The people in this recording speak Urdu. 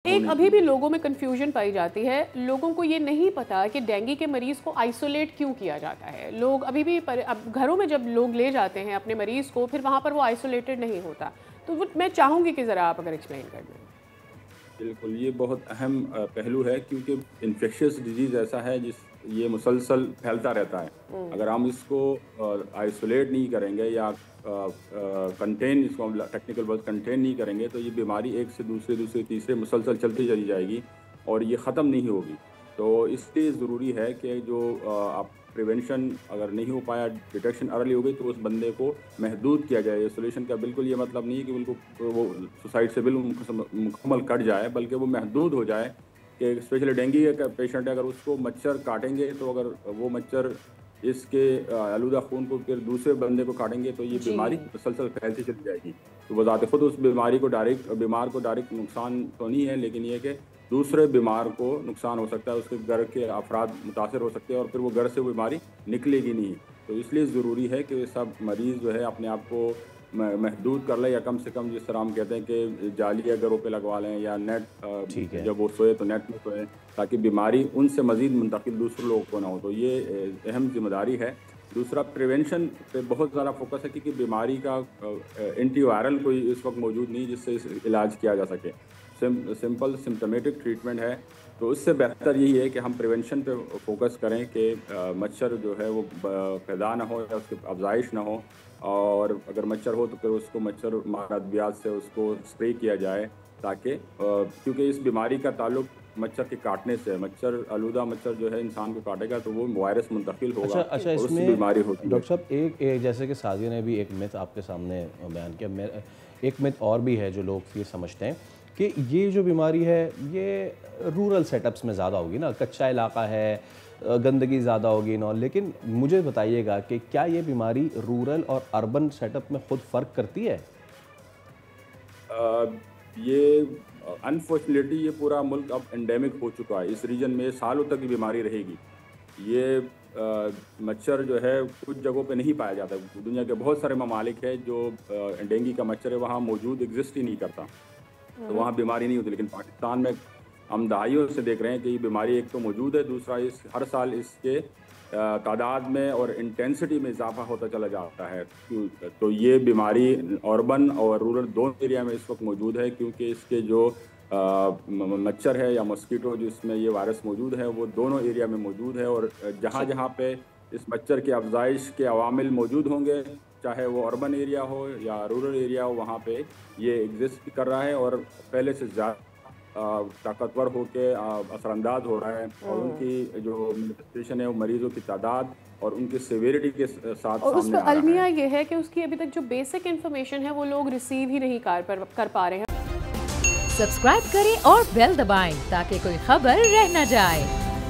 ایک ابھی بھی لوگوں میں کنفیوژن پائی جاتی ہے، لوگوں کو یہ نہیں پتا کہ ڈینگی کے مریض کو آئسولیٹ کیوں کیا جاتا ہے۔ لوگ ابھی بھی اب گھروں میں جب لوگ لے جاتے ہیں اپنے مریض کو، پھر وہاں پر وہ آئسولیٹڈ نہیں ہوتا، تو وہ میں چاہوں گی کہ ذرا آپ اگر ایکسپلین کر دیں۔ بالکل، یہ بہت اہم پہلو ہے کیونکہ انفیکشس ڈیزیز ایسا ہے یہ مسلسل پھیلتا رہتا ہے۔ اگر ہم اس کو آئسولیٹ نہیں کریں گے یا کنٹین، اس کو ہم ٹیکنیکل ورڈ کنٹین نہیں کریں گے تو یہ بیماری ایک سے دوسرے تیسرے مسلسل چلتی چلی جائے گی اور یہ ختم نہیں ہوگی۔ تو اس لیے ضروری ہے کہ جو آپ پریونشن اگر نہیں ہو پایا، ڈیٹیکشن ارلی ہو گئی تو اس بندے کو محدود کیا جائے۔ سولوشن کا بالکل یہ مطلب نہیں ہے کہ بالکل وہ سوسائڈ سے بالکل مکمل کٹ جائے، بلکہ وہ محدود ہو جائے کہ اسپیشلی ڈینگی کا پیشنٹ ہے، اگر اس کو مچھر کاٹیں گے تو اگر وہ مچھر اس کے آلودہ خون کو پھر دوسرے بندے کو کاٹیں گے تو یہ بیماری مسلسل پھیلتی چلی جائے گی۔ تو بذات خود اس بیمار کو ڈائریکٹ نقصان تو نہیں ہے، لیکن یہ کہ دوسرے بیمار کو نقصان ہو سکتا ہے، اس کے گھر کے افراد متاثر ہو سکتے ہیں اور پھر وہ گھر سے وہ بیماری نکلے گی نہیں۔ تو اس لیے ضروری ہے کہ سب مریض جو ہے اپنے آپ کو محدود کر لیں، یا کم سے کم جس طرح ہم کہتے ہیں کہ جالی گھروں پہ لگوا لیں یا نیٹ، جب وہ سوئے تو نیٹ میں سوئے تاکہ بیماری ان سے مزید منتقل دوسرے لوگوں کو نہ ہو۔ تو یہ اہم ذمہ داری ہے۔ دوسرا، پریونشن پہ بہت زیادہ فوکس ہے کیونکہ بیماری کا اینٹی وائرل کوئی اس وقت موجود نہیں جس سے علاج کیا جا سکے۔ سمپل سمپٹمیٹک ٹریٹمنٹ ہے، تو اس سے بہتر یہی ہے کہ ہم پریونشن پہ فوکس کریں کہ مچھر جو ہے وہ پیدا نہ ہو یا اس کی افزائش نہ ہو، اور اگر مچھر ہو تو پھر اس کو مچھر مار ادویات سے اس کو اسپرے کیا جائے، تاکہ کیونکہ اس بیماری کا تعلق مچھر کے کاٹنے سے، آلودہ مچھر جو ہے انسان کو کاٹے گا تو وہ وائرس منتقل ہوگا اور اس سے بیماری ہوتی ہے۔ ڈاکٹر صاحب، ایک جیسے کہ سعدیہ نے بھی ایک مت آپ کے سامنے بیان کیا، ایک مت اور بھی ہے جو لوگ یہ سمجھتے ہیں کہ یہ جو بیماری ہے یہ رورل سیٹ اپس میں زیادہ ہوگی نا، کچا علاقہ ہے، گندگی زیادہ ہوگی نا، لیکن مجھے بتائیے گا کہ کیا یہ بیماری رورل اور اربن سیٹ اپ میں خود فرق کرتی ہے؟ یہ انفارچونیٹلی یہ پورا ملک اب انڈیمک ہو چکا ہے، اس ریجن میں سالوں تک یہ بیماری رہے گی۔ یہ مچھر جو ہے کچھ جگہوں پہ نہیں پایا جاتا، دنیا کے بہت سارے ممالک ہیں جو ڈینگی کا مچھر ہے وہاں موجود ایگزسٹ ہی نہیں کرتا، تو وہاں بیماری نہیں ہوتی۔ لیکن پاکستان میں ہم دہائیوں سے دیکھ رہے ہیں کہ یہ بیماری ایک تو موجود ہے، دوسرا ہر سال اس کے تعداد میں اور انٹینسٹی میں اضافہ ہوتا چلا جاتا ہے۔ تو یہ بیماری اربن اور رورل دونوں ایریا میں اس وقت موجود ہے، کیونکہ اس کے جو مچھر ہے یا مسکیٹو جس میں یہ وائرس موجود ہے وہ دونوں ایریا میں موجود ہے، اور جہاں پہ اس مچھر کی افزائش کے عوامل موجود ہوں گے، چاہے وہ اربن ایریا ہو یا رورل ایریا ہو، وہاں پہ یہ ایگزسٹ کر رہا ہے اور پہلے سے زیادہ طاقتور ہو کے اثر انداز ہو رہا ہے، اور ان کی جو مینیفیسٹیشن ہے وہ مریضوں کی تعداد اور ان کی سیویرٹی کے ساتھ سامنے آ رہا ہے۔ اور اس پہ المیہ یہ ہے کہ اس کی ابھی تک جو بیسک انفارمیشن ہے وہ لوگ ریسیو ہی نہیں کر پا رہے ہیں۔ سبسکرائب کریں اور بیل دبائیں تاکہ کوئی خبر رہ نہ جائے۔